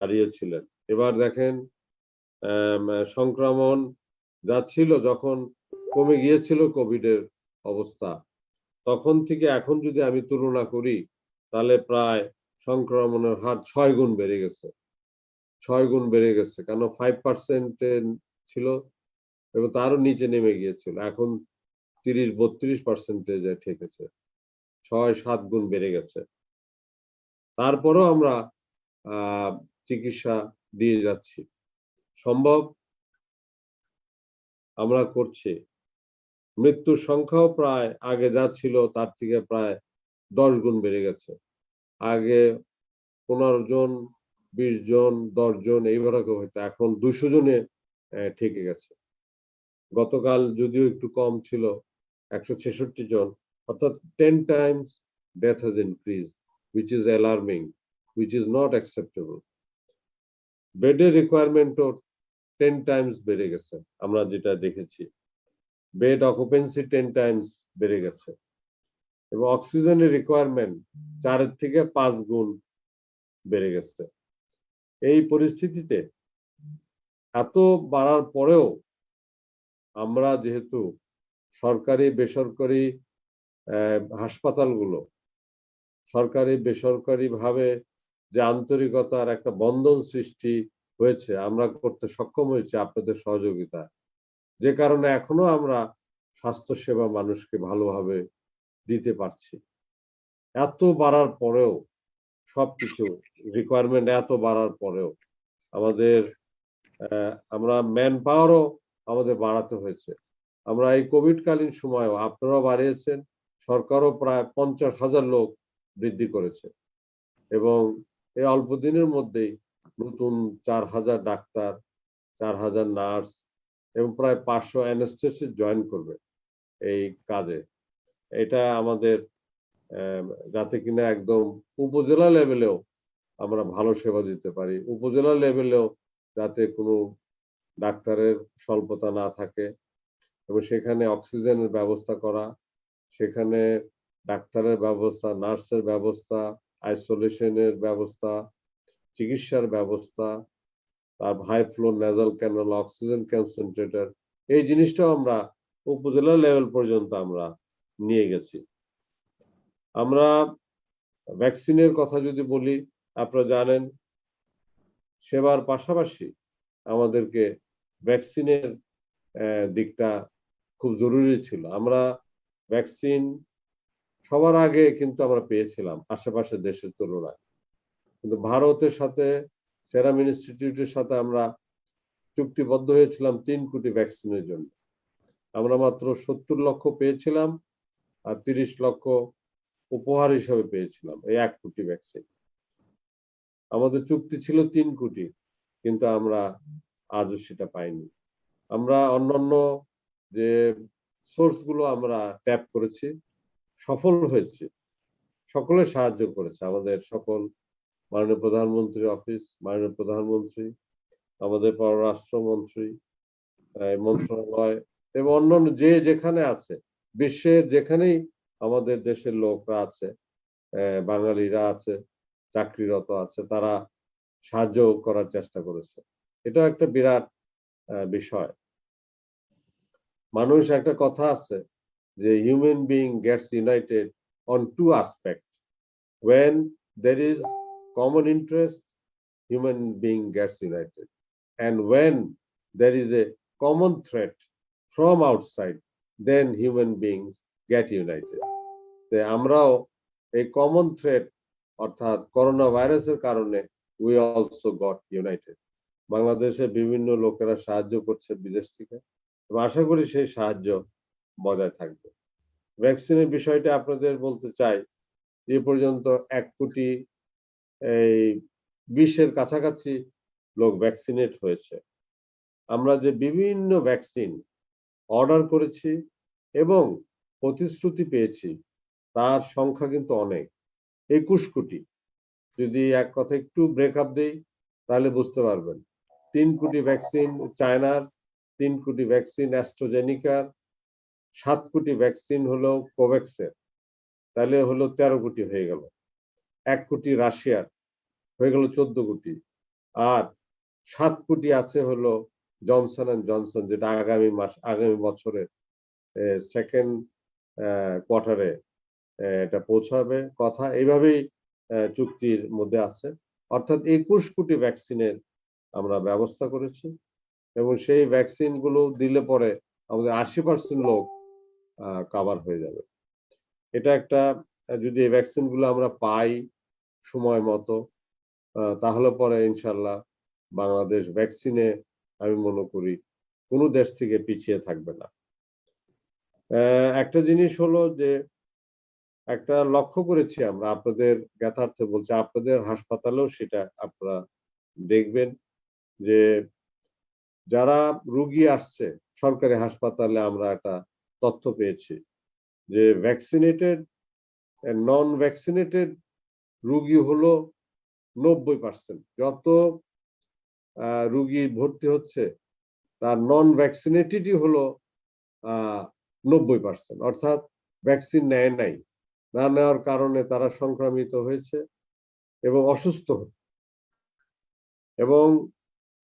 দাঁড়িয়েছিলেন। এবার দেখেন সংক্রমণ যাচ্ছিল, যখন কমে গিয়েছিল কোভিডের অবস্থা, তখন থেকে এখন যদি আমি তুলনা করি, তাহলে প্রায় সংক্রমণের হার 6 গুণ বেড়ে গেছে। 6 গুণ বেড়ে গেছে। কেন 5% ছিল এবং তারও নিচে নেমে গিয়েছিল। এখন 30-32% ঠেকেছে। 6-7 গুণ বেড়ে গেছে। তারপরেও আমরা চিকিৎসা দিয়ে যাচ্ছি। সম্ভব আমরা করছি। মৃত্যুর সংখ্যাও প্রায় আগে যা ছিল তার থেকে প্রায় 10 গুণ বেড়ে গেছে। আগে 15 জন, 20 জন, 10 জন এইভাবে হইতো, এখন 200 জনে ঠেকে গেছে। গতকাল যদিও একটু কম ছিল, 166 জন, অর্থাৎ 10 times death has increased, which is alarming, which is not acceptable. বেডের রিকোয়ারমেন্টও 10 times বেড়ে গেছে। আমরা যেটা দেখেছি, বেড অকুপেন্সি 10 times বেড়ে গেছে এবং অক্সিজেনের রিকোয়ারমেন্ট 4 থেকে 5 গুণ বেড়ে গেছে। এই পরিস্থিতিতে এত বাড়ার পরেও আমরা যেহেতু সরকারি বেসরকারি হাসপাতালগুলো, সরকারি বেসরকারি ভাবে যে আন্তরিকতার একটা বন্ধন সৃষ্টি হয়েছে, আমরা করতে সক্ষম হয়েছি আপনাদের সহযোগিতা, যে কারণে এখনো আমরা স্বাস্থ্যসেবা মানুষকে ভালোভাবে দিতে পারছি। এত বাড়ার পরেও, সবকিছু রিকোয়ারমেন্ট এত বাড়ার পরেও আমাদের আমরা ম্যান পাওয়ারও আমাদের বাড়াতে হয়েছে। আমরা এই কোভিডকালীন সময়ও আপনারাও বাড়িয়েছেন, সরকারও প্রায় 50,000 লোক বৃদ্ধি করেছে এবং এই অল্প দিনের মধ্যেই নতুন 4,000 ডাক্তার, 4,000 নার্স এবং প্রায় 500 অ্যানেস্থেসিস্ট জয়েন করবে এই কাজে। এটা আমাদের যাতে কিনা একদম উপজেলা লেভেলেও আমরা ভালো সেবা দিতে পারি, উপজেলা লেভেলেও যাতে কোনো ডাক্তারের স্বল্পতা না থাকে এবং সেখানে অক্সিজেনের ব্যবস্থা করা, সেখানে ডাক্তারের ব্যবস্থা, নার্সের ব্যবস্থা, আইসোলেশনের ব্যবস্থা, চিকিৎসার ব্যবস্থা, তার high flow nasal cannula, oxygen concentrator, এই জিনিসটাও আমরা উপজেলা লেভেল পর্যন্ত আমরা নিয়ে গেছি। আমরা ভ্যাকসিনের কথা যদি বলি, আপনারা জানেন সেবার পাশাপাশি আমাদেরকে ভ্যাকসিনের দিকটা খুব জরুরি ছিল। আমরা ভ্যাকসিন সবার আগে কিন্তু আমরা পেয়েছিলাম আশেপাশের দেশের তুলনায়, কিন্তু ভারতের সাথে সেরাম ইনস্টিটিউটের সাথে আমরা চুক্তিবদ্ধ হয়েছিলাম 3 কোটি ভ্যাকসিনের জন্য। আমরা মাত্র 70 লক্ষ পেয়েছিলাম আর 30 লক্ষ উপহার হিসেবে পেয়েছিলাম, এই 1 কোটি ভ্যাকসিন। আমাদের চুক্তি ছিল 3 কোটি, কিন্তু আমরা আজও সেটা পাইনি। আমরা অন্যান্য যে সোর্স গুলো আমরা ট্যাপ করেছি, সফল হয়েছে, সকলে সাহায্য করেছে। আমাদের সকল মাননীয় প্রধানমন্ত্রী অফিস, মাননীয় প্রধানমন্ত্রী, আমাদের পররাষ্ট্রমন্ত্রী মন্ত্রণালয় এবং অন্যান্য যে যেখানে আছে, বিশ্বের যেখানেই আমাদের দেশের লোকরা আছে, বাঙালিরা আছে, চাকরিরত আছে, তারা সাহায্য করার চেষ্টা করেছে। এটা একটা বিরাট বিষয়। মানুষ, একটা কথা আছে যে human being gets united on 2 aspects. When there is common interest, human being gets united, and when there is a common threat from outside, then human beings get united. আমরাও এই কমন থ্রেট অর্থাৎ corona ভাইরাসের কারণে we also got united. বাংলাদেশে বিভিন্ন লোকেরা সাহায্য করছে বিদেশ থেকে, আশা করি সেই সাহায্য বজায় থাকবে। ভ্যাকসিনের বিষয়টা আপনাদের বলতে চাই, এ পর্যন্ত 1 কোটি 20-এর কাছাকাছি লোক ভ্যাকসিনেট হয়েছে। আমরা যে বিভিন্ন ভ্যাকসিন অর্ডার করেছি এবং প্রতিশ্রুতি পেয়েছি, তার সংখ্যা কিন্তু অনেক, 21 কোটি। যদি এক কথা একটু ব্রেকআপ দেই তাহলে বুঝতে পারবেন। 3 কোটি ভ্যাকসিন চায়নার, 3 কোটি ভ্যাকসিন অ্যাস্ট্রাজেনিকার, 7 কোটি ভ্যাকসিন হলো কোভ্যাক্সের, তাহলে হলো 13 কোটি হয়ে গেল। 1 কোটি রাশিয়ার, হয়ে গেল 14 কোটি। আর 7 কোটি আছে হলো জনসন অ্যান্ড জনসন, যেটা আগামী বছরের সেকেন্ড কোয়ার্টারে এটা পৌঁছাবে কথা, এইভাবেই চুক্তির মধ্যে আছে। অর্থাৎ 21 কোটি ভ্যাকসিনের আমরা ব্যবস্থা করেছি এবং সেই ভ্যাকসিন গুলো দিলে পরে আমাদের 80% লোক কভার হয়ে যাবে। এটা একটা, যদি এই ভ্যাকসিন গুলো আমরা পাই সময় মতো, তাহলে পরে ইনশাল্লাহ বাংলাদেশ ভ্যাকসিনে আমি মনে করি কোনো দেশ থেকে পিছিয়ে থাকবে না। একটা জিনিস হলো যে একটা লক্ষ্য করেছি আমরা, আপনাদের জ্ঞাতার্থে বলছি, আপনাদের হাসপাতালেও সেটা আপনারা দেখবেন যে যারা রুগী আসছে সরকারি হাসপাতালে, আমরা একটা তথ্য পেয়েছি যে ভ্যাকসিনেটেড নন ভ্যাকসিনেটেড রুগী হলো 90%। যত রুগী ভর্তি হচ্ছে তার নন ভ্যাকসিনেটেডই হলো 90%। অর্থাৎ ভ্যাকসিন নেয় নাই, না নেওয়ার কারণে তারা সংক্রামিত হয়েছে এবং অসুস্থ হচ্ছে, এবং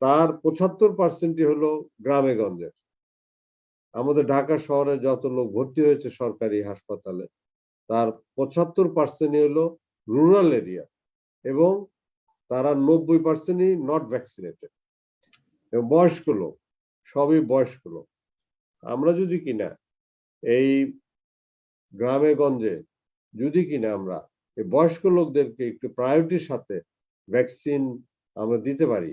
তার 75%ই হলো গ্রামে গঞ্জে। আমাদের ঢাকা শহরে যত লোক ভর্তি হয়েছে সরকারি হাসপাতালে, তার 75%ই হলো রুরাল এরিয়া, এবং তারা 90%ই নট ভ্যাকসিনেটেড, বয়স্ক লোক, সবই বয়স্ক লোক। আমরা যদি কিনা এই গ্রামে গঞ্জে যদি কিনা আমরা এই বয়স্ক লোকদেরকে একটু প্রায়োরিটির সাথে ভ্যাকসিন আমরা দিতে পারি,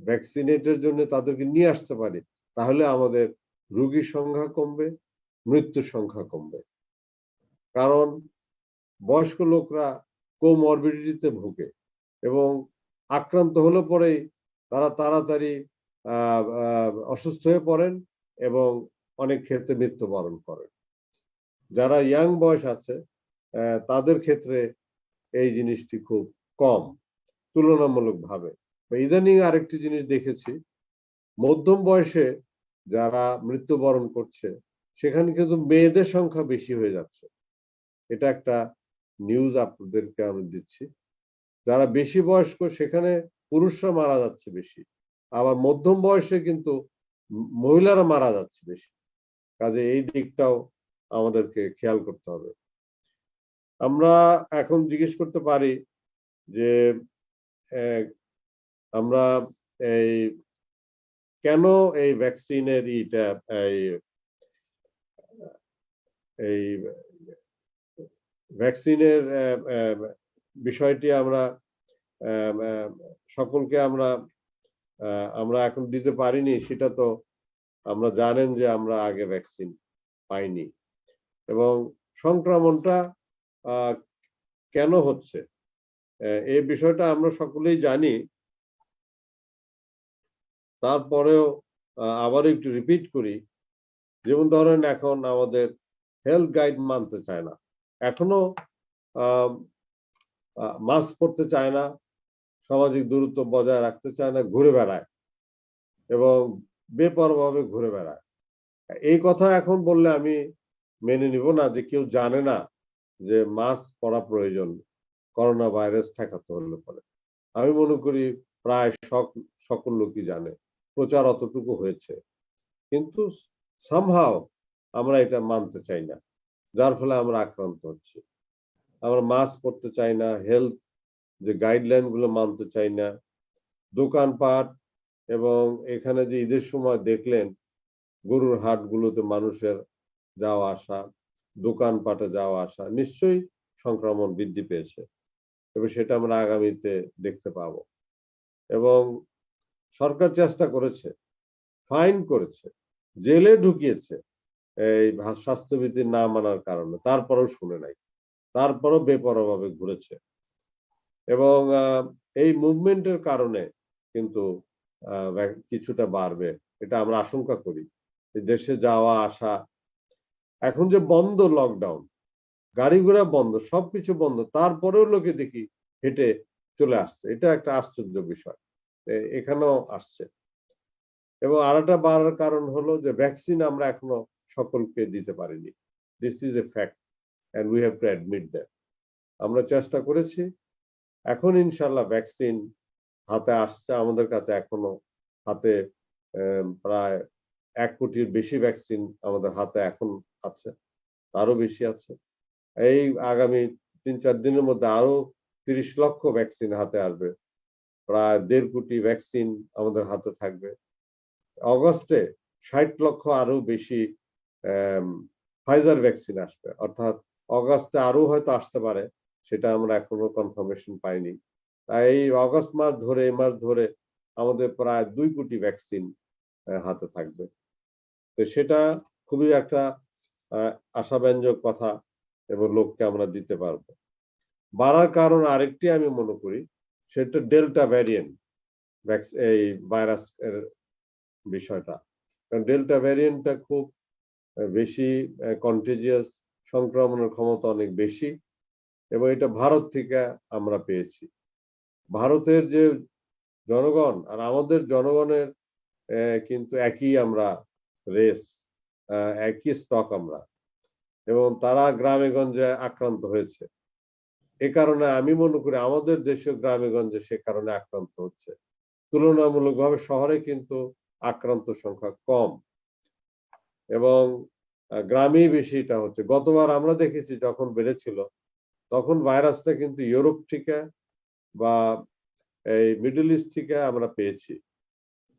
ভ্যাকসিনেটের জন্য তাদেরকে নিয়ে আসতে পারি, তাহলে আমাদের রোগীর সংখ্যা কমবে, মৃত্যুর সংখ্যা কমবে। কারণ বয়স্ক লোকরা কোমরবিডিটিতে ভুগে এবং আক্রান্ত হলে পরেই তারা তাড়াতাড়ি অসুস্থ হয়ে পড়েন এবং অনেক ক্ষেত্রে মৃত্যুবরণ করেন। যারা ইয়াং বয়স আছে তাদের ক্ষেত্রে এই জিনিসটি খুব কম তুলনামূলকভাবে। ইদানিং আরেকটি জিনিস দেখেছি, মধ্যম বয়সে যারা মৃত্যুবরণ করছে সেখানে কিন্তু মেয়েদের সংখ্যা বেশি হয়ে যাচ্ছে। এটা একটা নিউজ আপনাদেরকে আমি দিচ্ছি। যারা বেশি বয়স্ক সেখানে পুরুষরা মারা যাচ্ছে বেশি, আবার মধ্যম বয়সে কিন্তু মহিলারা মারা যাচ্ছে বেশি। কাজে এই দিকটাও আমাদেরকে খেয়াল করতে হবে। আমরা এখন জিজ্ঞেস করতে পারি যে আমরা এই কেন এই ভ্যাকসিনের এই ভ্যাকসিনের বিষয়টি আমরা সকলকে আমরা এখন দিতে পারিনি, সেটা তো আমরা জানেন যে আমরা আগে ভ্যাকসিন পাইনি, এবং সংক্রমণটা কেন হচ্ছে এই বিষয়টা আমরা সকলেই জানি। তারপরেও আবার একটু রিপিট করি, যেমন ধরেন এখন আমাদের হেলথ গাইড মানতে চায় না, এখনো মাস্ক পরতে চায় না, সামাজিক দূরত্ব বজায় রাখতে চায় না, ঘুরে বেড়ায় এবং বেপরোয়াভাবে ঘুরে বেড়ায়। এই কথা এখন বললে আমি মেনে নিব না যে কেউ জানে না যে মাস্ক পরা প্রয়োজন করোনা ভাইরাস ঠেকাতে হলে পরে। আমি মনে করি প্রায় সকল লোকই জানে, প্রচার অতটুকু হয়েছে, কিন্তু সামহাও আমরা এটা মানতে চাই না, যার ফলে আমরা আক্রান্ত হচ্ছি। আমরা মাস্ক পরতে চাই না, হেলথ যে গাইডলাইন গুলো মানতে চাই না। দোকানপাট এবং এখানে যে ঈদের সময় দেখলেন গরুর হাটগুলোতে মানুষের যাওয়া আসা, দোকানপাটে যাওয়া আসা, নিশ্চয়ই সংক্রমণ বৃদ্ধি পেয়েছে এবং সেটা আমরা আগামীতে দেখতে পাবো। এবং সরকার চেষ্টা করেছে, ফাইন করেছে, জেলে ঢুকিয়েছে এই স্বাস্থ্যবিধি না মানার কারণে, তারপরেও শুনে নাই, তারপরও বেপরোয়াভাবে ঘুরেছে। এবং এই মুভমেন্টের কারণে কিন্তু কিছুটা বাড়বে, এটা আমরা আশঙ্কা করি। দেশে যাওয়া আসা এখন যে বন্ধ, লকডাউন, গাড়ি ঘোড়া বন্ধ, সবকিছু বন্ধ, তারপরেও লোকে দেখি হেঁটে চলে আসছে, এটা একটা আশ্চর্য বিষয় এখানেও আসছে। এবং আরেকটা বাড়ার কারণ হলো যে ভ্যাকসিন আমরা এখনো সকলকে দিতে পারিনি। This is a fact and we have to admit that. আমরা চেষ্টা করেছি, এখন ইনশাল্লাহ ভ্যাকসিন হাতে আসছে, আমাদের কাছে এখনো হাতে প্রায় 1 কোটির বেশি ভ্যাকসিন আমাদের হাতে এখন আছে, আরো বেশি আছে। এই আগামী 3-4 দিনের মধ্যে আরো 30 লক্ষ ভ্যাকসিন হাতে আসবে, প্রায় 1.5 কোটি ভ্যাকসিন আমাদের হাতে থাকবে। অগস্টে 60 লক্ষ আরো বেশি ফাইজার ভ্যাকসিন আসবে, অর্থাৎ অগস্টে আরো হয়তো আসতে পারে, সেটা আমরা এখনো কনফার্মেশন পাইনি। তাই এই অগস্ট মাস ধরে, এই মাস ধরে আমাদের প্রায় 2 কোটি ভ্যাকসিন হাতে থাকবে। তো সেটা খুবই একটা আশাব্যঞ্জক কথা এবং লোককে আমরা দিতে পারবো। বাড়ার কারণ আরেকটি আমি মনে করি, সেটা ডেল্টা ভ্যারিয়েন্ট এই ভাইরাস এর বিষয়টা। কারণ ডেল্টা ভ্যারিয়েন্টটা খুব বেশি কন্টেজিয়াস, সংক্রমণের ক্ষমতা অনেক বেশি এবং এটা ভারত থেকে আমরা পেয়েছি। ভারতের যে জনগণ আর আমাদের জনগণের কিন্তু একই আমরা রেস, একই স্টক আমরা, এবং তারা গ্রামে গঞ্জে আক্রান্ত হয়েছে। এ কারণে আমি মনে করি আমাদের দেশের গ্রামে গঞ্জে সে কারণে আক্রান্ত হচ্ছে। তুলনামূলকভাবে শহরে কিন্তু আক্রান্ত সংখ্যা কম এবং গ্রামেই বেশি এটা হচ্ছে। গতবার আমরা দেখেছি যখন বেড়েছিল, তখন ভাইরাসটা কিন্তু ইউরোপ থেকে বা এই মিডল ইস্ট থেকে আমরা পেয়েছি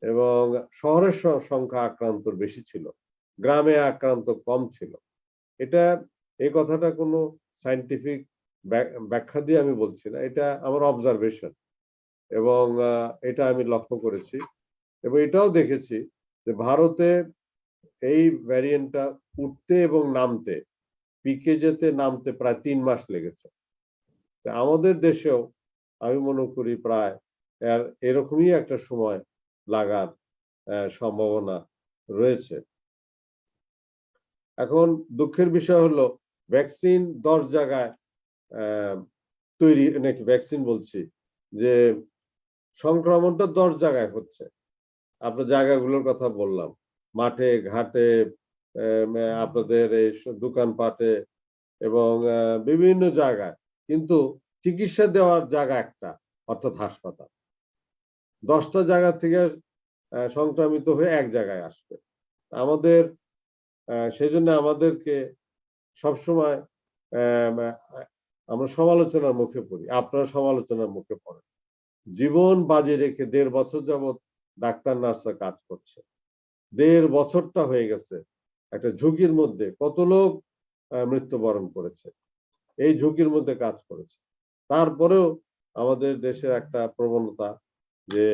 এবং শহরের সংখ্যা আক্রান্তর বেশি ছিল, গ্রামে আক্রান্ত কম ছিল। এটা, এই কথাটা কোনো সায়েন্টিফিক ব্যাখ্যা দিয়ে আমি বলছি না, এটা আমার অবজারভেশন এবং এটা আমি লক্ষ্য করেছি এবং এটাও দেখেছি যে ভারতে এই ভ্যারিয়েন্টটা উঠতে এবং নামতে, পিকে যেতে নামতে প্রায় 3 মাস লেগেছে। আমাদের দেশেও আমি মনে করি প্রায় এরকমই একটা সময় লাগার সম্ভাবনা রয়েছে। এখন দুঃখের বিষয় হলো ভ্যাকসিন 10 জায়গায় তৈরি, নাকি ভ্যাকসিন বলছি যে সংক্রমণটা 10 জায়গায় হচ্ছে। আপনার জায়গাগুলোর কথা বললাম, মাঠে ঘাটে, আপনাদের এই দোকানপাটে এবং বিভিন্ন জায়গায়, কিন্তু চিকিৎসা দেওয়ার জায়গা একটা, অর্থাৎ হাসপাতাল। 10টা জায়গা থেকে সংক্রামিত হয়ে এক জায়গায় আসবে। আমাদের সেই জন্য আমাদেরকে সবসময় আমরা সমালোচনার মুখে পড়ি, আপনারা সমালোচনার মুখে পড়েন। জীবন বাজি রেখে 1.5 বছর যাবৎ ডাক্তার নার্সরা কাজ করছে। 1.5 বছরটা হয়ে গেছে, একটা ঝুঁকির মধ্যে কত লোক মৃত্যুবরণ করেছে, এই ঝুঁকির মধ্যে কাজ করেছে। তারপরেও আমাদের দেশের একটা প্রবণতা যে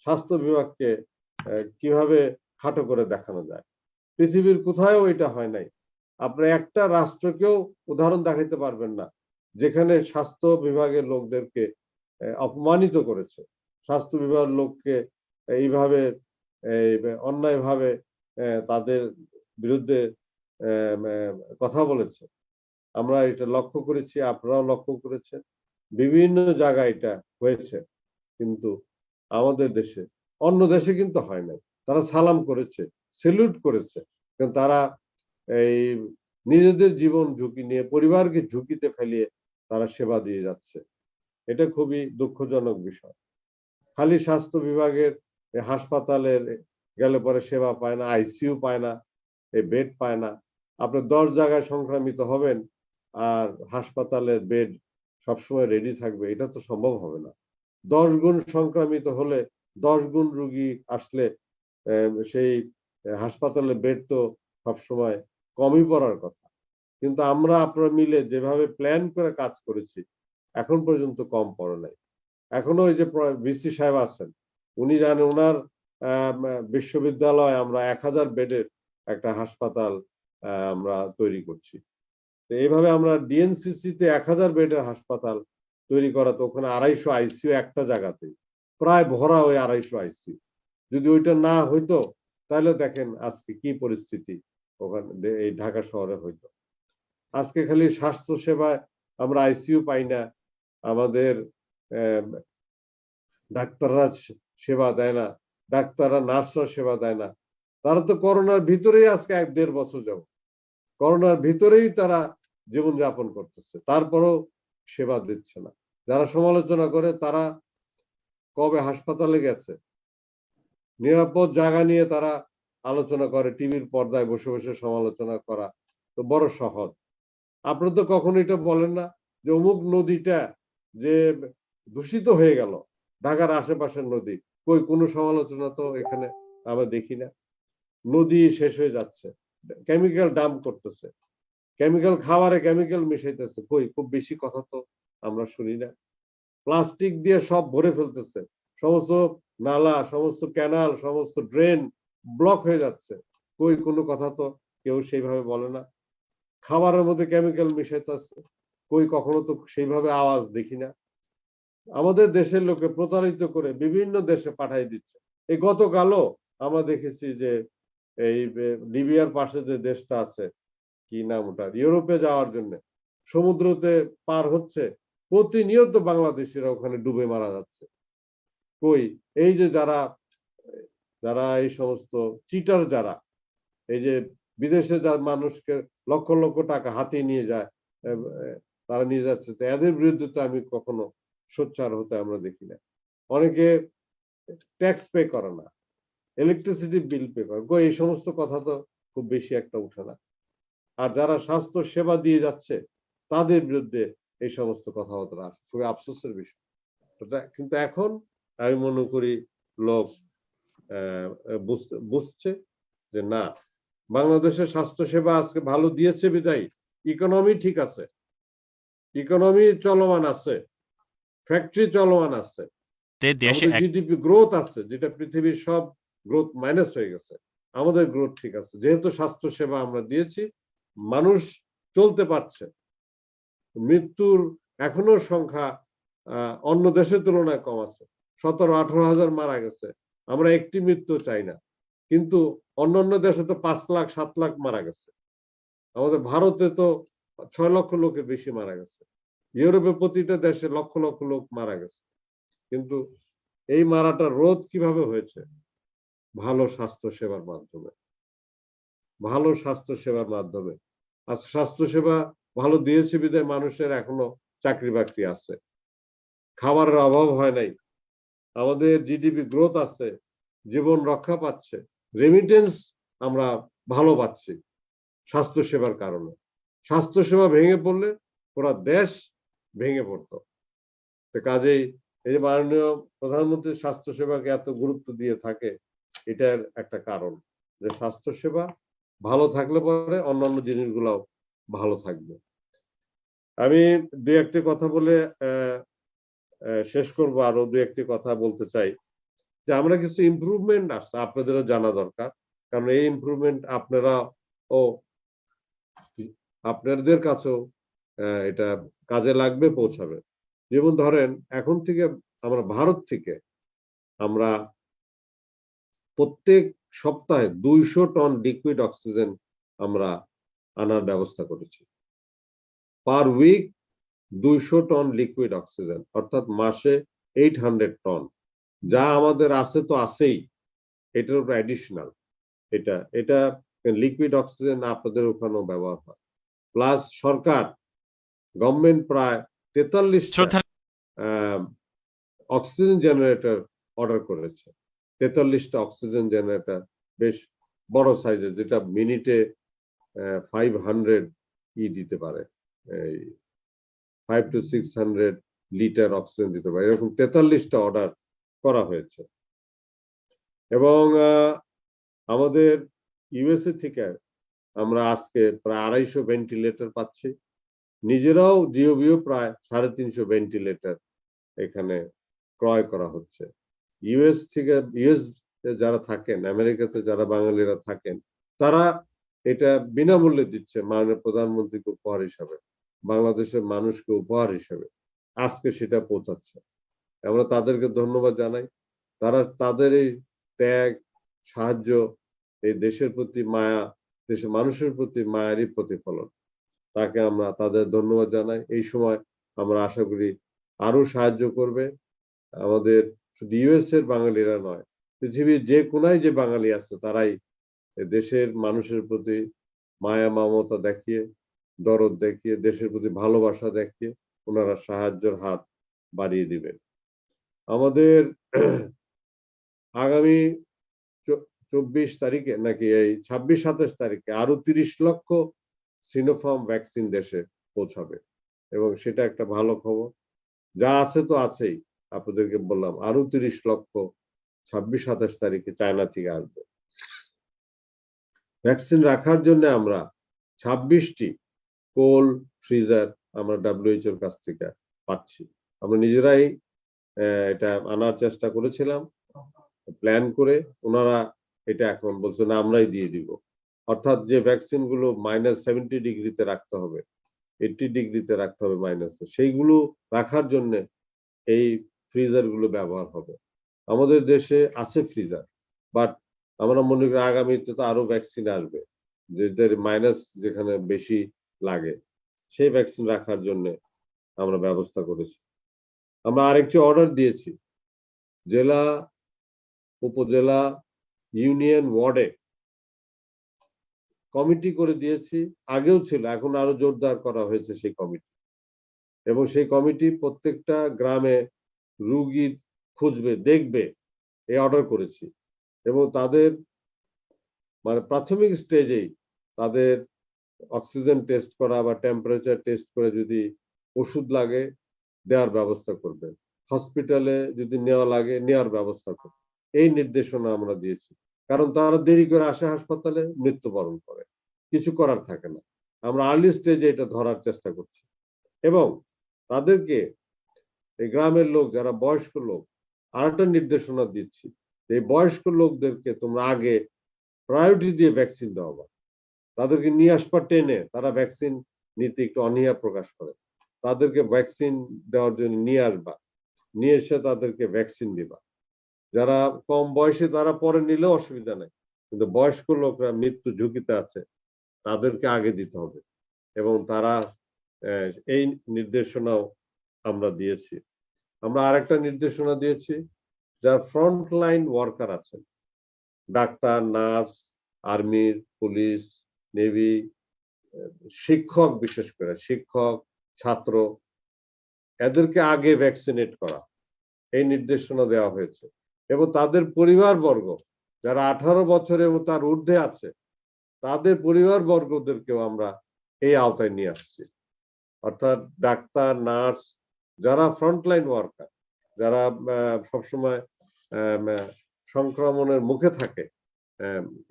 স্বাস্থ্য বিভাগকে কিভাবে খাটো করে দেখানো যায়। পৃথিবীর কোথাও এটা হয় নাই। আপনি একটা রাষ্ট্রকেও উদাহরণ দেখাইতে পারবেন না যেখানে স্বাস্থ্য বিভাগের লোকদেরকে অপমানিত করেছে, স্বাস্থ্য বিভাগের লোককে এইভাবে অন্যায়ভাবে তাদের বিরুদ্ধে কথা বলেছে। আমরা এটা লক্ষ্য করেছি, আপনারাও লক্ষ্য করেছেন, বিভিন্ন জায়গায় এটা হয়েছে, কিন্তু আমাদের দেশে, অন্য দেশে কিন্তু হয় নাই। তারা সালাম করেছে, সেলুট করেছে, কিন্তু তারা এই নিজেদের জীবন ঝুঁকি নিয়ে, পরিবারকে ঝুঁকিতে ফেলিয়ে তারা সেবা দিয়ে যাচ্ছে। এটা খুবই দুঃখজনক বিষয়। খালি স্বাস্থ্য বিভাগের হাসপাতালের গেলে পরে সেবা পায় না, আইসিইউ পায় না, এই বেড পায় না। আপনি 10 জায়গায় সংক্রামিত হবেন আর হাসপাতালের বেড সবসময় রেডি থাকবে, এটা তো সম্ভব হবে না। 10 গুণ সংক্রামিত হলে 10 গুণ রোগী আসলে সেই হাসপাতালের বেড তো সবসময় কমই পড়ার কথা। কিন্তু আমরা আপনারা মিলে যেভাবে প্ল্যান করে কাজ করেছি, এখন পর্যন্ত কম পড়ে নাই। এখনো ওই যে ভিসি সাহেব আছেন, উনি জানেন ওনার বিশ্ববিদ্যালয়ে আমরা 1000 বেডের একটা হাসপাতাল আমরা তৈরি করছি। তো এইভাবে আমরা ডিএনসিসি তে 1000 বেডের হাসপাতাল তৈরি করা, তো ওখানে 250 আইসিইউ একটা জায়গাতে, প্রায় ভরা ওই 250 আইসিইউ। যদি ওইটা না হইতো তাহলে দেখেন আজকে কি পরিস্থিতি ওখানে এই ঢাকা শহরে হইতো। আজকে খালি স্বাস্থ্য সেবায় আমরা আইসিইউ পাই না, আমাদের ডাক্তাররা সেবা দেয় না, ডাক্তাররা নার্সরা সেবা দেয় না। তারা তো করোনার ভিতরেই আজকে 1-1.5 বছর যাবত করোনার ভিতরেই তারা জীবনযাপন করতেছে, তারপরেও সেবা দিচ্ছে না। যারা সমালোচনা করে তারা কবে হাসপাতালে গেছে? নিরাপদ জায়গা নিয়ে তারা আলোচনা করে, টিভির পর্দায় বসে বসে সমালোচনা করা তো বড় সহজ। আপনি তো কখনো এটা বলেন না যে অমুক নদীটা যে দূষিত হয়ে গেল, ঢাকার আশেপাশের নদী, কই কোনো সমালোচনা তো এখানে আমরা দেখি না। নদী শেষ হয়ে যাচ্ছে, কেমিক্যাল ডাম্প করতেছে, কেমিক্যাল খাবারে কেমিক্যাল মিশাইতেছে, কই খুব বেশি কথা তো আমরা শুনি না। প্লাস্টিক দিয়ে সব ভরে ফেলতেছে, সমস্ত নালা, সমস্ত ক্যানাল, সমস্ত ড্রেন ব্লক হয়ে যাচ্ছে, কই কোনো কথা তো কেউ সেইভাবে বলে না। খাবারের মধ্যে কেমিক্যাল মিশাইতেছে, কই কখনো তো সেইভাবে আওয়াজ দেখি না। আমাদের দেশের লোকে প্রতারিত করে বিভিন্ন দেশে পাঠাই দিচ্ছে। এই গতকালও আমরা দেখেছি যে এই লিবিয়ার পাশে যে দেশটা আছে, কি নাম ওটা, ইউরোপে যাওয়ার জন্য সমুদ্রতে পার হচ্ছে, প্রতিনিয়ত বাংলাদেশিরা ওখানে ডুবে মারা যাচ্ছে। কই এই যে যারা যারা এই সমস্ত চিটার, যারা এই যে বিদেশে যা মানুষকে লক্ষ লক্ষ টাকা হাতিয়ে নিয়ে যায়, তারা নিয়ে যাচ্ছে, তো এদের বিরুদ্ধে তো আমি কখনো সোচ্চার হতে আমরা দেখি না। অনেকে ট্যাক্স পে করে না, ইলেকট্রিসিটি বিল পে করে, এই সমস্ত কথা তো খুব বেশি একটা উঠে না। আর যারা স্বাস্থ্য সেবা দিয়ে যাচ্ছে তাদের বিরুদ্ধে এই সমস্ত কথাবার্তা আসে, খুবই আফসোসের বিষয়। কিন্তু এখন আমি মনে করি লোক বুঝছে যে না, বাংলাদেশের স্বাস্থ্য সেবা আজকে ভালো দিয়েছে বিদায় ইকোনমি ঠিক আছে, ইকোনমি চলমান আছে, ফ্যাক্টরি চলমান আছে, আমাদের জিডিপি গ্রোথ আছে, যেটা পৃথিবীর সব গ্রোথ মাইনাস হয়ে গেছে, আমাদের গ্রোথ ঠিক আছে, যেহেতু স্বাস্থ্য সেবা আমরা দিয়েছি, মানুষ চলতে পারছে। মৃত্যুর এখনো সংখ্যা অন্য দেশের তুলনায় কম আছে, 17-18 হাজার মারা গেছে, আমরা একটি মৃত্যু চাই না, কিন্তু অন্যান্য দেশে তো 5 লাখ 7 লাখ মারা গেছে, আমাদের ভারতে তো 6 লক্ষ লোকের বেশি মারা গেছে, ইউরোপে প্রতিটা দেশে লক্ষ লক্ষ লোক মারা গেছে। কিন্তু এই মারাটা রোধ কিভাবে হয়েছে? ভালো স্বাস্থ্য সেবার মাধ্যমে, ভালো স্বাস্থ্য সেবার মাধ্যমে। আর স্বাস্থ্য সেবা ভালো দিয়েছে বিধায় মানুষের এখনো চাকরি বাকরি আছে, খাবারের অভাব হয় নাই, আমাদের জিডিপি গ্রোথ আছে, জীবন রক্ষা পাচ্ছে, রেমিটেন্স আমরা ভালো পাচ্ছি স্বাস্থ্য সেবার কারণে। স্বাস্থ্য সেবা ভেঙে পড়লে পুরা দেশ ভেঙে পড়তো। কাজেই এই যে মাননীয় প্রধানমন্ত্রী স্বাস্থ্য সেবাকে এত গুরুত্ব দিয়ে থাকে, এটার একটা কারণ যে স্বাস্থ্য সেবা ভালো থাকলে পরে অন্যান্য জিনিসগুলো ভালো থাকবে। আমি দু একটি কথা বলে শেষ করব, আরো দু একটি কথা বলতে চাই যে আমরা কিছু ইমপ্রুভমেন্ট আসছে, আপনাদেরও জানা দরকার, কারণ এই ইমপ্রুভমেন্ট আপনারা ও আপনাদের কাছেও এটা কাজে লাগবে, পৌঁছাবে। যেমন ধরেন এখন থেকে আমরা ভারত থেকে আমরা প্রত্যেক সপ্তাহে 200 টন লিকুইড অক্সিজেন আমরা আনার ব্যবস্থা করেছি। Per week 200 ton liquid oxygen, অর্থাৎ মাসে 800 টন, যা আমাদের আছে তো আছেই, এটার উপর অ্যাডিশনাল এটা এটা লিকুইড অক্সিজেন আপনাদের ওখানেও ব্যবহার হয়। প্লাস সরকার, গভর্নমেন্ট প্রায় 43টা অক্সিজেন জেনারেটর অর্ডার করেছে। 43টা অক্সিজেন জেনারেটর, বেশ বড় সাইজের, যেটা মিনিটে 500 দিতে পারে, এই 5 to 600 লিটার অক্সিজেন দিতে পারে, এরকম 43টা অর্ডার করা হয়েছে। এবং আমাদের ইউএসএ থেকে আমরা আজকে প্রায় 250 ভেন্টিলেটর পাচ্ছি, নিজেরাও জিওভিও প্রায় 350 ভেন্টিলেটর এখানে ক্রয় করা হচ্ছে। ইউএস থেকে, ইউএস যারা থাকেন, আমেরিকাতে যারা বাঙালিরা থাকেন, তারা এটা বিনামূল্যে দিচ্ছে মাননীয় প্রধানমন্ত্রীকে উপহার হিসাবে, বাংলাদেশের মানুষকে উপহার হিসাবে আজকে সেটা পৌঁছাচ্ছে। আমরা তাদেরকে ধন্যবাদ জানাই, তারা তাদের এই ত্যাগ, সাহায্য, এই দেশের প্রতি মায়া, দেশের মানুষের প্রতি মায়েরই প্রতিফলন, তাকে আমরা তাদের ধন্যবাদ জানাই। এই সময় আমরা আশা করি আরো সাহায্য করবে আমাদের, শুধু ইউএস এর বাঙালিরা নয়, পৃথিবীর যে কোনায় যে বাঙালি আছে তারাই দেশের মানুষের প্রতি মায়া মমতা দেখিয়ে, দরদ দেখিয়ে, দেশের প্রতি ভালোবাসা দেখিয়ে ওনারা সাহায্যের হাত বাড়িয়ে দিবেন। আমাদের আগামী 24 তারিখে নাকি এই 26-27 তারিখে আরো 30 লক্ষ সিনোফার্ম ভ্যাকসিন দেশে পৌঁছাবে, এবং সেটা একটা ভালো খবর। যা আছে তো আছেই, আপনাদেরকে বললাম আরো 30 লক্ষ 26-27 তারিখে চায়না থেকে আসবে। ভ্যাকসিন রাখার জন্য আমরা 26টি কোল্ড ফ্রিজার আমরা WHO এর কাছ থেকে পাচ্ছি। আমরা নিজেরাই এটা আনার চেষ্টা করেছিলাম, প্ল্যান করে। ওনারা এটা এখন বলছে না, আমরাই দিয়ে দিব। অর্থাৎ যে ভ্যাকসিন গুলো -70 ডিগ্রিতে রাখতে হবে, 80 ডিগ্রিতে রাখতে হবে মাইনাসে, সেইগুলো রাখার জন্য এই ফ্রিজার গুলো ব্যবহার হবে। আমাদের দেশে আছে ফ্রিজার, বাট আমরা মনে করি আগামীতে তো আরো ভ্যাকসিন আসবে, যেদের মাইনাস যেখানে বেশি লাগে, সেই ভ্যাকসিন রাখার জন্য আমরা ব্যবস্থা করেছি। আমরা আরেকটি অর্ডার দিয়েছি, জেলা, উপজেলা, ইউনিয়ন, ওয়ার্ডে কমিটি করে দিয়েছি। আগেও ছিল, এখন আরো জোরদার করা হয়েছে সেই কমিটি, এবং সেই কমিটি প্রত্যেকটা গ্রামে রুগী খুঁজবে, দেখবে, এই অর্ডার করেছি। এবং তাদের মানে প্রাথমিক স্টেজেই তাদের অক্সিজেন টেস্ট করা বা টেম্পারেচার টেস্ট করে যদি ওষুধ লাগে দেওয়ার ব্যবস্থা করবে, হসপিটালে যদি নেওয়া লাগে নেওয়ার ব্যবস্থা করবে। এই নির্দেশনা আমরা দিয়েছি, কারণ তারা দেরি করে আসে হাসপাতালে, মৃত্যুবরণ করে, কিছু করার থাকে না। আমরা আর্লি স্টেজে এটা ধরার চেষ্টা করছি, এবং তাদেরকে, এই গ্রামের লোক যারা বয়স্ক লোক, আরেকটা নির্দেশনা দিচ্ছি, এই বয়স্ক লোকদেরকে তোমরা আগে প্রায়োরিটি দিয়ে ভ্যাকসিন দেওয়া। তাদেরকে নিয়ে আসবা টেনে, তারা ভ্যাকসিন নিতে একটু অনীহা প্রকাশ করে, তাদেরকে ভ্যাকসিন দেওয়ার জন্য নিয়ে আসবা, নিয়ে এসে তাদেরকে ভ্যাকসিন দিবা। যারা কম বয়সে তারা পরে নিলেও অসুবিধা নেই, কিন্তু বয়স্ক লোকরা মৃত্যু ঝুঁকিতে আছে, তাদেরকে আগে দিতে হবে। এবং তারা এই নির্দেশনাও আমরা দিয়েছি। আমরা আরেকটা নির্দেশনা দিয়েছি, যারা ফ্রন্ট লাইন ওয়ার্কার আছেন, ডাক্তার, নার্স, আর্মির, পুলিশ, নেভি, শিক্ষক, বিশেষ করে শিক্ষক, ছাত্র, এদেরকে আগে ভ্যাকসিনেট করা, এই নির্দেশনা দেওয়া হয়েছে। এবং তাদের পরিবারবর্গ যারা 18 বছর এবং তার ঊর্ধ্বে আছে, তাদের পরিবারবর্গদেরকেও আমরা এই আওতায় নিয়ে আসছি। অর্থাৎ ডাক্তার, নার্স, যারা ফ্রন্টলাইন ওয়ার্কার, যারা সবসময় সংক্রমণের মুখে থাকে,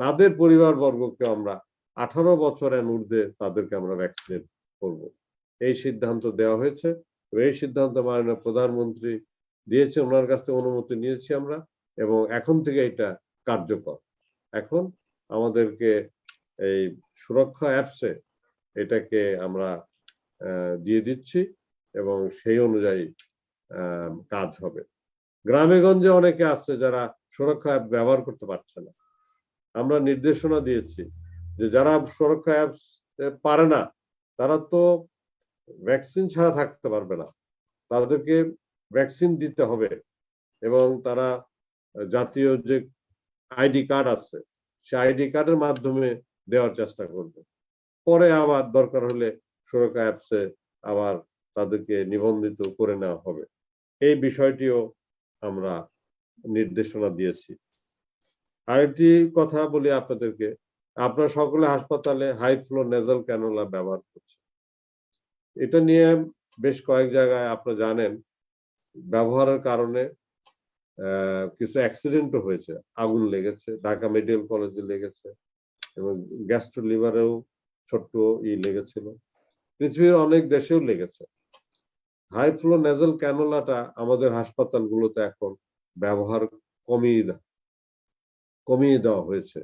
তাদের পরিবারবর্গকে আমরা 18 বছর এর ঊর্ধ্বে তাদেরকে আমরা ভ্যাকসিনেট করব। এই সিদ্ধান্ত দেওয়া হয়েছে। এই সিদ্ধান্ত মাননীয় প্রধানমন্ত্রী দিয়েছে, ওনার কাছ থেকে অনুমতি নিয়েছি আমরা, এবং এখন থেকে এটা কার্যকর। এখন আমাদেরকে এই সুরক্ষা অ্যাপসে এটাকে আমরা দিয়ে দিচ্ছি, এবং সেই অনুযায়ী কাজ হবে। গ্রামে গঞ্জে অনেকে আছে যারা সুরক্ষা অ্যাপ ব্যবহার করতে পারছে না। আমরা নির্দেশনা দিয়েছি যে যারা সুরক্ষা অ্যাপস পারে না, তারা তো ভ্যাকসিন ছাড়া থাকতে পারবে না, তাদেরকে ভ্যাকসিন দিতে হবে। এবং তারা জাতীয় যে আইডি কার্ড আছে, সেই আইডি কার্ডের মাধ্যমে দেওয়ার চেষ্টা করবে। পরে আবার দরকার হলে সুরক্ষা অ্যাপসে আবার তাদেরকে নিবন্ধিত করে নেওয়া হবে। এই বিষয়টিও আমরা নির্দেশনা দিয়েছি। আরেকটি কথা বলি আপনাদেরকে, আপনারা সকলে হাসপাতালে হাই ফ্লো নেজাল ক্যানুলা ব্যবহার করছে। এটা নিয়ে বেশ কয়েক জায়গায় আপনারা জানেন ব্যবহারের কারণে কিছু অ্যাক্সিডেন্টও হয়েছে, আগুন লেগেছে, ঢাকা মেডিকেল কলেজে লেগেছে, এবং গ্যাস্ট্রো লিভারেও ছোট্ট লেগেছিল, পৃথিবীর অনেক দেশেও লেগেছে। হাই ফ্লো নেজাল ক্যানুলাটা আমাদের হাসপাতালগুলোতে এখন ব্যবহার কমিয়ে দেওয়া হয়েছে,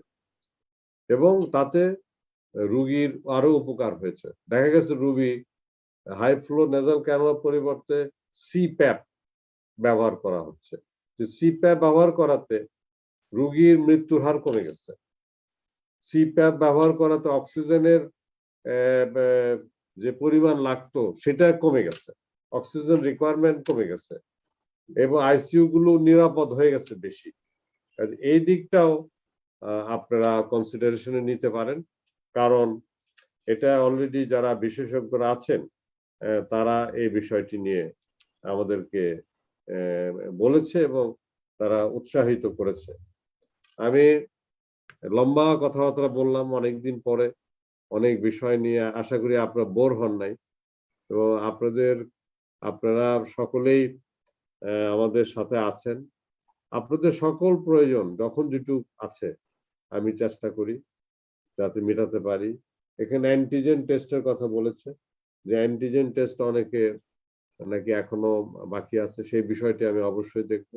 এবং তাতে রোগীর আরো উপকার হয়েছে। দেখা গেছে রোগী হাই ফ্লো নেজাল ক্যানুলার পরিবর্তে সিপ্যাপ ব্যবহার করা হচ্ছে। সিপ্যাপ ব্যবহার করাতে রোগীর মৃত্যুর হার কমে গেছে। সিপ্যাপ ব্যবহার করাতে অক্সিজেনের যে পরিমাণ লাগতো সেটা কমে গেছে, অক্সিজেন রিকোয়ারমেন্ট কমে গেছে, এবং আইসিইউ গুলো নিরাপদ হয়ে গেছে বেশি। এই দিকটাও আপনারা কনসিডারেশনে নিতে পারেন, কারণ এটা অলরেডি যারা বিশেষজ্ঞরা আছেন তারা এই বিষয়টি নিয়ে আমাদেরকে বলেছে এবং তারা উৎসাহিত করেছে। আমি লম্বা কথাবার্তা বললাম অনেকদিন পরে, অনেক বিষয় নিয়ে। আশা করি আপনারা বোর হন নাই। তো আপনারা সকলেই আমাদের সাথে আছেন। আপনাদের সকল প্রয়োজন যখন যেটুক আছে আমি চেষ্টা করি যাতে মেটাতে পারি। এখানে অ্যান্টিজেন টেস্টের কথা বলেছে, যে অ্যান্টিজেন টেস্ট অনেকে নাকি এখনো বাকি আছে, সেই বিষয়টি আমি অবশ্যই দেখব।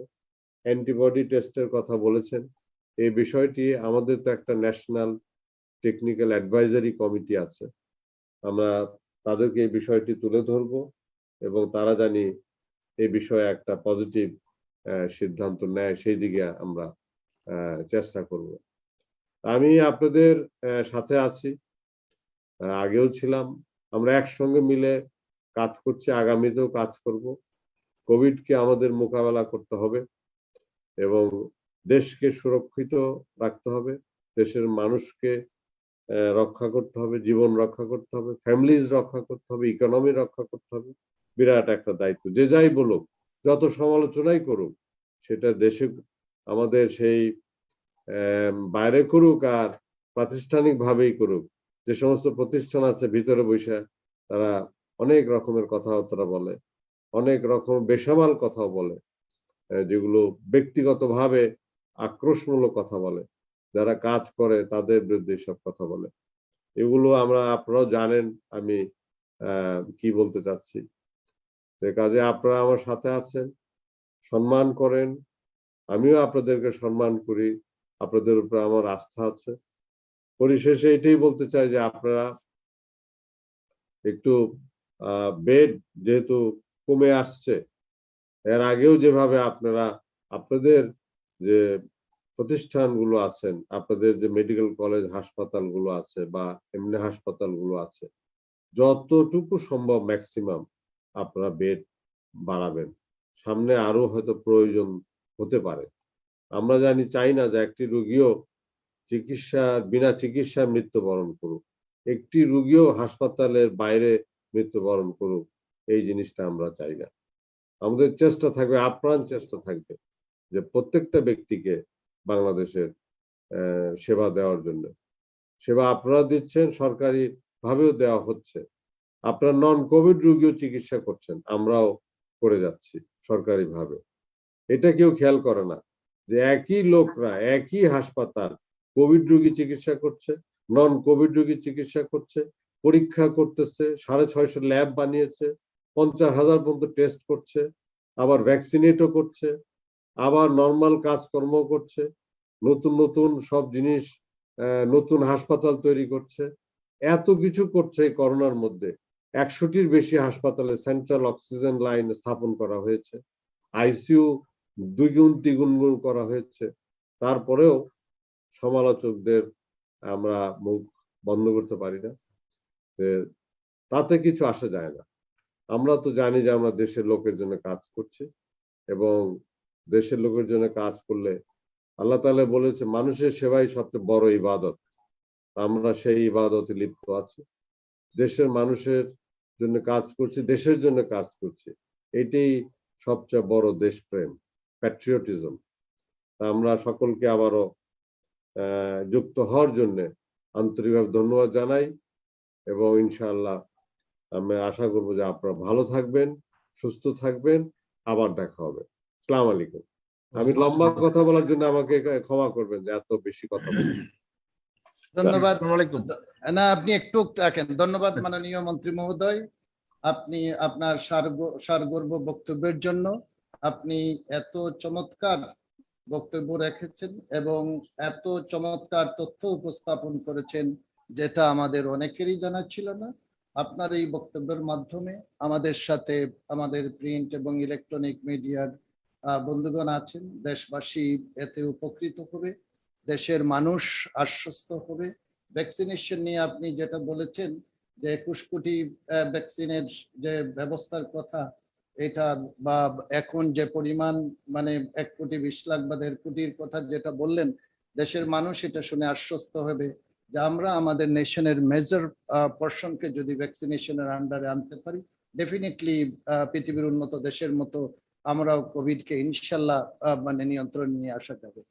অ্যান্টিবডি টেস্টের কথা বলেছেন, এই বিষয়টি আমাদের তো একটা ন্যাশনাল টেকনিক্যাল অ্যাডভাইজারি কমিটি আছে, আমরা তাদেরকে এই বিষয়টি তুলে ধরব এবং তারা জানি এই বিষয়ে একটা পজিটিভ সিদ্ধান্ত নেয়, সেই দিকে আমরা চেষ্টা করব। আমি আপনাদের সাথে আছি, আগেও ছিলাম। আমরা একসঙ্গে মিলে কাজ করছি, আগামীতেও কাজ করব। কোভিডকে আমাদের মোকাবেলা করতে হবে এবং দেশকে সুরক্ষিত রাখতে হবে, দেশের মানুষকে রক্ষা করতে হবে, জীবন রক্ষা করতে হবে, ফ্যামিলিজ রক্ষা করতে হবে, ইকোনমি রক্ষা করতে হবে। বিরাট একটা দায়িত্ব। যে যাই বলুক, যত সমালোচনাই করুক, সেটা দেশে আমাদের সেই বাইরে করুক আর প্রাতিষ্ঠানিক ভাবেই করুক, যে সমস্ত প্রতিষ্ঠান আছে ভিতরে বসে তারা অনেক রকমের কথাবার্তা বলে, অনেক রকম বেসামাল কথা বলে, যেগুলো ব্যক্তিগতভাবে আক্রোশমূলক কথা বলে, যারা কাজ করে তাদের বিরুদ্ধে সব কথা বলে, এগুলো আপনারাও জানেন আমি কি বলতে চাচ্ছি। সে কাজে আপনারা আমার সাথে আছেন, সম্মান করেন, আমিও আপনাদেরকে সম্মান করি, আপনাদের উপর আমার আস্থা আছে। পরিশেষে এটাই বলতে চাই যে আপনারা একটু বেড যেহেতু কমে আসছে, এর আগেও যেভাবে আপনারা আপনাদের যে প্রতিষ্ঠানগুলো আছেন, আপনাদের যে মেডিকেল কলেজ হাসপাতালগুলো আছে বা এমনি হাসপাতালগুলো আছে, যতটুকু সম্ভব ম্যাক্সিমাম আপনারা বেড বাড়াবেন। সামনে আরো হয়তো প্রয়োজন হতে পারে। আমরা চাই না যে একটি রোগীও বিনা চিকিৎসায় মৃত্যুবরণ করুক, একটি রোগীও হাসপাতালের বাইরে মৃত্যুবরণ করুক, এই জিনিসটা আমরা চাই না। আমাদের চেষ্টা থাকবে, আপ্রাণ চেষ্টা থাকবে যে প্রত্যেকটা ব্যক্তিকে বাংলাদেশের সেবা দেওয়ার জন্য। সেবা আপনারা দিচ্ছেন, সরকারি ভাবেও দেওয়া হচ্ছে। আপনারা নন কোভিড রোগীও চিকিৎসা করছেন, আমরাও করে যাচ্ছি সরকারি ভাবে। এটা কেউ খেয়াল করে না যে একই লোকরা একই হাসপাতাল কোভিড রোগী চিকিৎসা করছে, নন কোভিড রোগী চিকিৎসা করছে, পরীক্ষা করতেছে, 650 ল্যাব বানিয়েছে, 50,000 পর্যন্ত টেস্ট করছে, আবার ভ্যাকসিনেটও করছে, আবার নর্মাল কাজকর্ম করছে, নতুন নতুন সব জিনিস, নতুন হাসপাতাল তৈরি করছে, এত কিছু করছে এই করোনার মধ্যে। 100টির বেশি হাসপাতালে সেন্ট্রাল অক্সিজেন লাইন স্থাপন করা হয়েছে, আইসিইউ 2 গুণ 3 গুণ করা হয়েছে। তারপরেও সমালোচকদের আমরা মুখ বন্ধ করতে পারি না, তাতে কিছু আসে যায় না। আমরা তো জানি যে আমরা দেশের লোকের জন্য কাজ করছি এবং দেশের লোকের জন্য কাজ করলে আল্লাহ তাআলা বলেছে মানুষের সেবাই সবচেয়ে বড় ইবাদত। আমরা সেই ইবাদতে লিপ্ত আছি, দেশের মানুষের জন্য কাজ করছি, দেশের জন্য কাজ করছি, এটাই সবচেয়ে বড় দেশপ্রেম, প্যাট্রিয়টিজম। আমরা সকলকে আবারও যুক্ত হওয়ার জন্য আন্তরিকভাবে ধন্যবাদ জানাই এবং ইনশাআল্লাহ আমি আশা করব যে আপনারা ভালো থাকবেন, সুস্থ থাকবেন, আবার দেখা হবে। আসসালামু আলাইকুম। আমি লম্বা কথা বলার জন্য আমাকে ক্ষমা করবেন যে এত বেশি কথা বলছি। ধন্যবাদ। না, আপনি একটু রাখেন। ধন্যবাদ মাননীয় মন্ত্রী মহোদয়, আপনি আপনার সারগর্ভ বক্তব্যের জন্য। আপনি এত চমৎকার বক্তব্য রেখেছেন এবং এত চমৎকার তথ্য উপস্থাপন করেছেন, যেটা আমাদের অনেকেরই জানা ছিল না। আপনার এই বক্তব্যের মাধ্যমে আমাদের সাথে আমাদের প্রিন্ট এবং ইলেকট্রনিক মিডিয়ার বন্ধুগণ আছেন, দেশবাসী এতে উপকৃত হবে, দেশের মানুষ আশ্বস্ত হবে। ভ্যাকসিনেশন নিয়ে আপনি যেটা বলেছেন যে 21 কোটি ভ্যাকসিনের যে ব্যবস্থার কথা, এটা বা এখন যে পরিমাণ মানে 1,20,00,000 বা 1.5 কোটির কথা যেটা বললেন, দেশের মানুষ এটা শুনে আশ্বস্ত হবে যে আমরা আমাদের নেশনের মেজর পোর্শনকে যদি ভ্যাকসিনেশনের আন্ডারে আনতে পারি, ডেফিনেটলি পৃথিবীর উন্নত দেশের মতো আমরাও কোভিডকে ইনশাল্লাহ মানে নিয়ন্ত্রণ নিয়ে আসা যাবে।